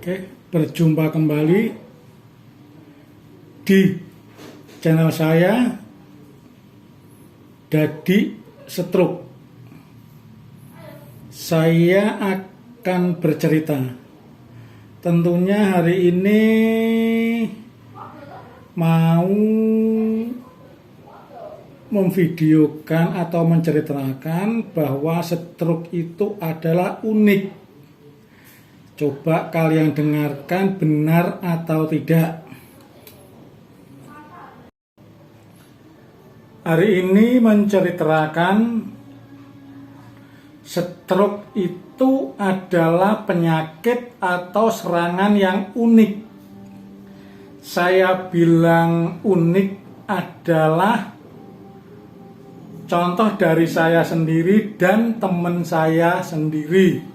Oke, berjumpa kembali di channel saya Dadi Stroke. Saya akan bercerita. Tentunya hari ini mau memvideokan atau menceritakan bahwa stroke itu adalah unik. Coba kalian dengarkan benar atau tidak. Hari ini menceritakan stroke itu adalah penyakit atau serangan yang unik. Saya bilang unik adalah contoh dari saya sendiri dan teman saya sendiri.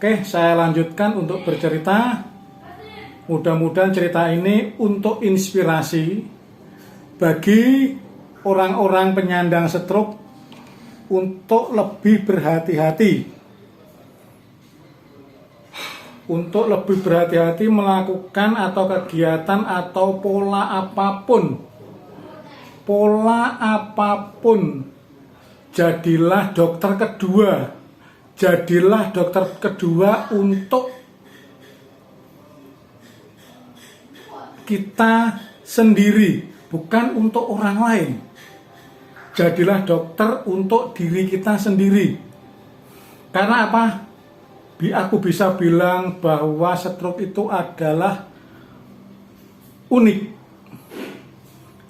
Oke, saya lanjutkan untuk bercerita. Mudah-mudahan cerita ini untuk inspirasi bagi orang-orang penyandang stroke untuk lebih berhati-hati. Untuk lebih berhati-hati melakukan atau kegiatan atau pola apapun. Pola apapun. Jadilah dokter kedua. Jadilah dokter kedua untuk kita sendiri, bukan untuk orang lain. Jadilah dokter untuk diri kita sendiri. Karena apa? Aku bisa bilang bahwa stroke itu adalah unik.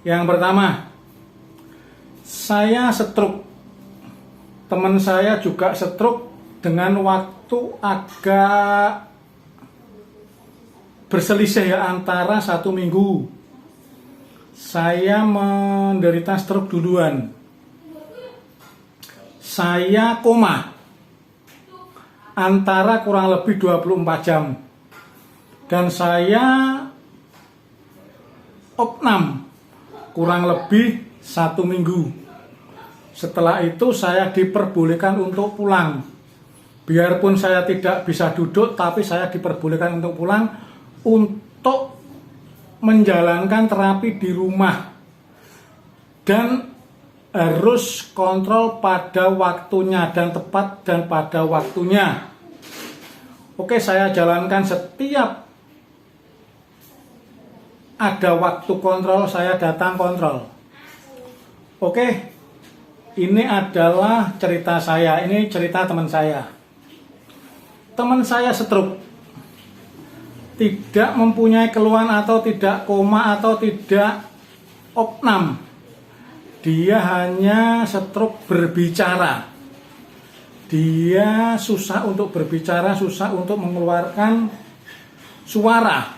Yang pertama, saya stroke. Teman saya juga stroke dengan waktu agak berselisih ya, antara 1 minggu. Saya menderita stroke duluan. Saya koma antara kurang lebih 24 jam. Dan saya opnam kurang lebih 1 minggu. Setelah itu saya diperbolehkan untuk pulang. Biarpun saya tidak bisa duduk, tapi saya diperbolehkan untuk pulang untuk menjalankan terapi di rumah. Dan harus kontrol pada waktunya dan tepat dan pada waktunya. Oke, saya jalankan setiap ada waktu kontrol, saya datang kontrol. Oke, ini adalah cerita saya, ini cerita teman saya. Teman saya stroke, tidak mempunyai keluhan atau tidak koma atau tidak opnam. Dia hanya stroke berbicara. Dia susah untuk berbicara, susah untuk mengeluarkan suara.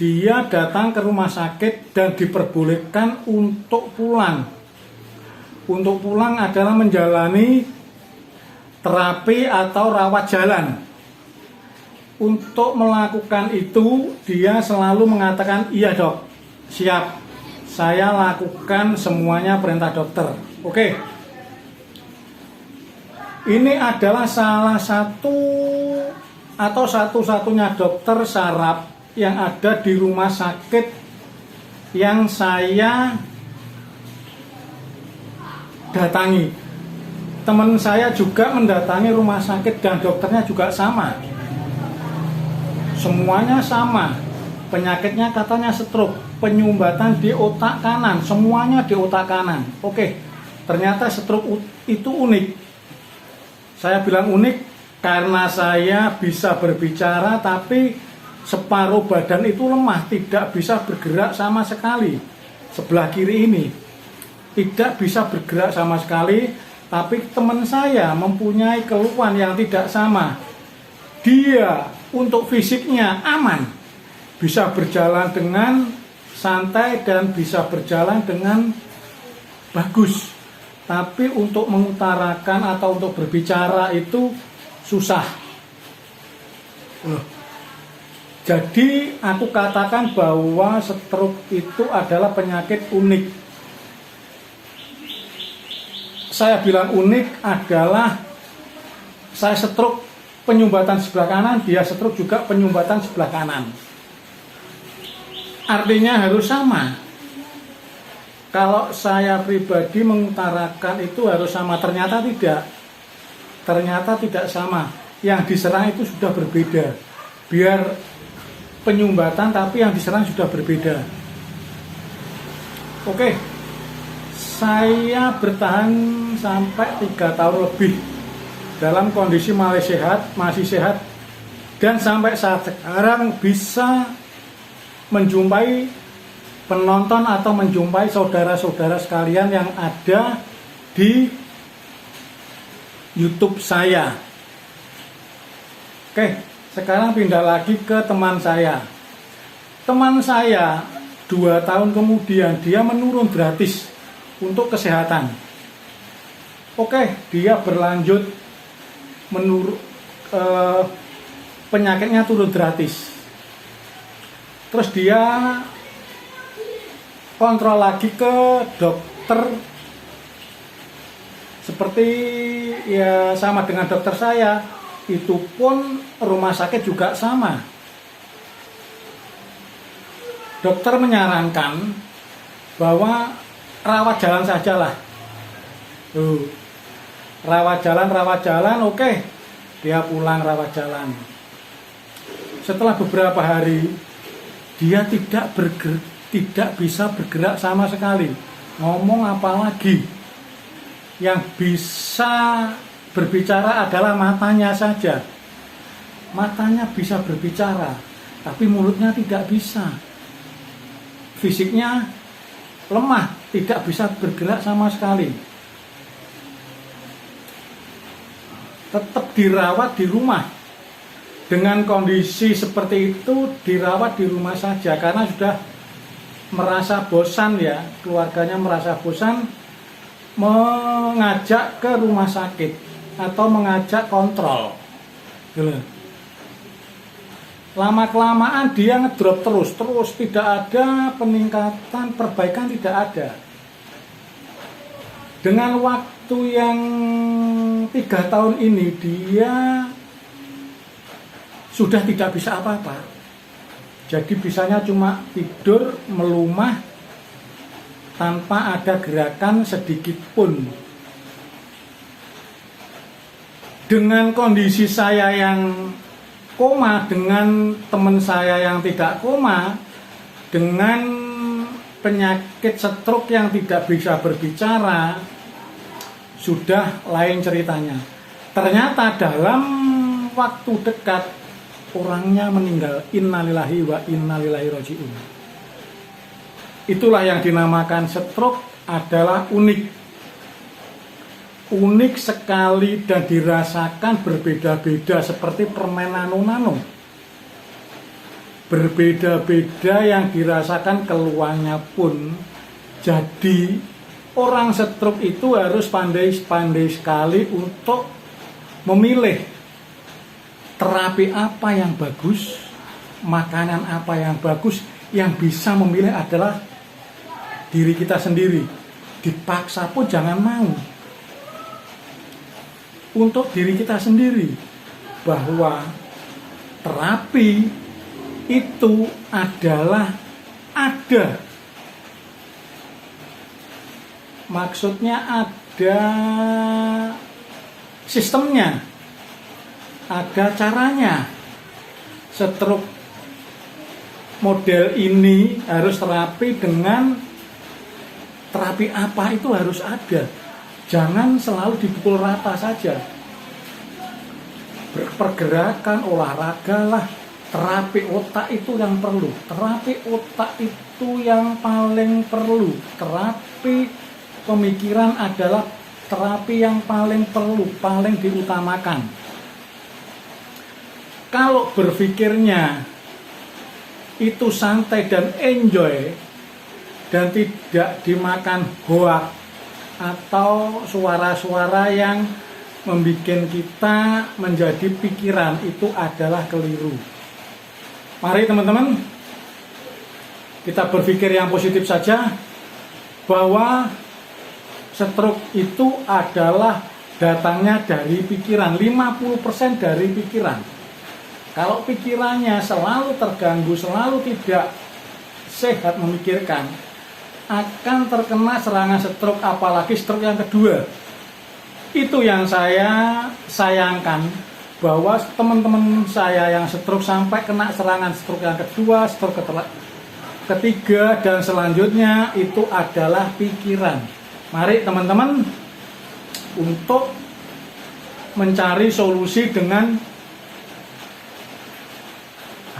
Dia datang ke rumah sakit dan diperbolehkan untuk pulang. Untuk pulang adalah menjalani terapi atau rawat jalan. Untuk melakukan itu, dia selalu mengatakan, "Iya dok, siap. Saya lakukan semuanya perintah dokter." Oke. Ini adalah salah satu atau satu-satunya dokter saraf yang ada di rumah sakit yang saya datangi. Teman saya juga mendatangi rumah sakit dan dokternya juga sama. Semuanya sama. Penyakitnya katanya stroke, penyumbatan di otak kanan, semuanya di otak kanan. Oke, ternyata stroke itu unik. Saya bilang unik karena saya bisa berbicara tapi separuh badan itu lemah, tidak bisa bergerak sama sekali. Sebelah kiri ini tidak bisa bergerak sama sekali, tapi teman saya mempunyai keluhan yang tidak sama. Dia untuk fisiknya aman, bisa berjalan dengan santai dan bisa berjalan dengan bagus. Tapi untuk mengutarakan atau untuk berbicara itu susah. Jadi aku katakan bahwa stroke itu adalah penyakit unik. saya bilang unik adalah saya stroke penyumbatan sebelah kanan, dia stroke juga penyumbatan sebelah kanan. Artinya harus sama. Kalau saya pribadi mengutarakan itu harus sama, ternyata tidak. Ternyata tidak sama. Yang diserang itu sudah berbeda. Biar penyumbatan tapi yang diserang sudah berbeda. Oke. Saya bertahan sampai 3 tahun lebih dalam kondisi masih sehat, dan sampai saat sekarang bisa menjumpai penonton atau menjumpai saudara-saudara sekalian yang ada di YouTube saya. Oke, sekarang pindah lagi ke teman saya. Teman saya 2 tahun kemudian dia menurun gratis untuk kesehatan. Oke, dia berlanjut penyakitnya turun gratis. Terus dia kontrol lagi ke dokter, seperti ya sama dengan dokter saya. Itu pun rumah sakit juga sama. Dokter menyarankan bahwa rawat jalan sajalah. Rawat jalan, oke. Dia pulang rawat jalan. Setelah beberapa hari, dia tidak bisa bergerak sama sekali. Ngomong apalagi. Yang bisa berbicara adalah matanya saja. Matanya bisa berbicara, tapi mulutnya tidak bisa. Fisiknya lemah, tidak bisa bergerak sama sekali. Tetap dirawat di rumah. Dengan kondisi seperti itu dirawat di rumah saja karena sudah merasa bosan ya, keluarganya merasa bosan mengajak ke rumah sakit atau mengajak kontrol. Lama-kelamaan dia ngedrop terus tidak ada peningkatan, perbaikan tidak ada. Dengan waktu yang 3 tahun ini dia sudah tidak bisa apa-apa. Jadi bisanya cuma tidur, melumah, tanpa ada gerakan sedikit pun. Dengan kondisi saya yang koma, dengan teman saya yang tidak koma, dengan penyakit stroke yang tidak bisa berbicara, sudah lain ceritanya. Ternyata dalam waktu dekat orangnya meninggal. Innalillahi wa innalillahi raji'un. Itulah yang dinamakan stroke, adalah unik. Unik sekali dan dirasakan berbeda-beda seperti permen nano-nano. Berbeda-beda yang dirasakan keluarnya pun. Jadi orang stroke itu harus pandai-pandai sekali untuk memilih terapi apa yang bagus, makanan apa yang bagus. Yang bisa memilih adalah diri kita sendiri. Dipaksa pun jangan mau. Untuk diri kita sendiri, bahwa terapi itu adalah ada. Maksudnya ada sistemnya, ada caranya. Stroke model ini harus terapi dengan terapi apa itu harus ada. Jangan selalu dipukul rata saja. Pergerakan, olahraga lah. Terapi otak itu yang perlu. Terapi otak itu yang paling perlu. Terapi pemikiran adalah terapi yang paling perlu, paling diutamakan. Kalau berpikirnya itu santai dan enjoy, dan tidak dimakan hoak atau suara-suara yang membuat kita menjadi pikiran, itu adalah keliru. Mari teman-teman, kita berpikir yang positif saja, bahwa stroke itu adalah datangnya dari pikiran, 50% dari pikiran. Kalau pikirannya selalu terganggu, selalu tidak sehat memikirkan, akan terkena serangan stroke, apalagi stroke yang kedua. Itu yang saya sayangkan, bahwa teman-teman saya yang stroke sampai kena serangan stroke yang kedua, stroke ketiga, dan selanjutnya itu adalah pikiran. Mari teman-teman untuk mencari solusi dengan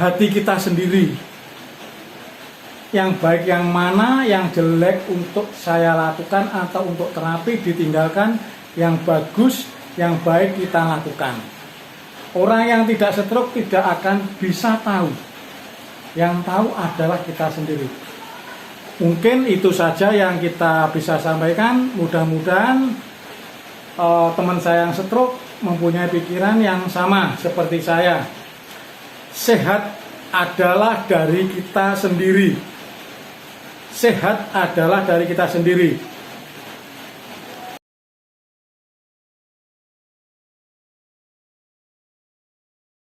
hati kita sendiri. Yang baik yang mana, yang jelek untuk saya lakukan atau untuk terapi ditinggalkan, yang bagus, yang baik kita lakukan. Orang yang tidak stroke tidak akan bisa tahu. Yang tahu adalah kita sendiri. Mungkin itu saja yang kita bisa sampaikan. Mudah-mudahan teman saya yang stroke mempunyai pikiran yang sama seperti saya. Sehat adalah dari kita sendiri. Sehat adalah dari kita sendiri.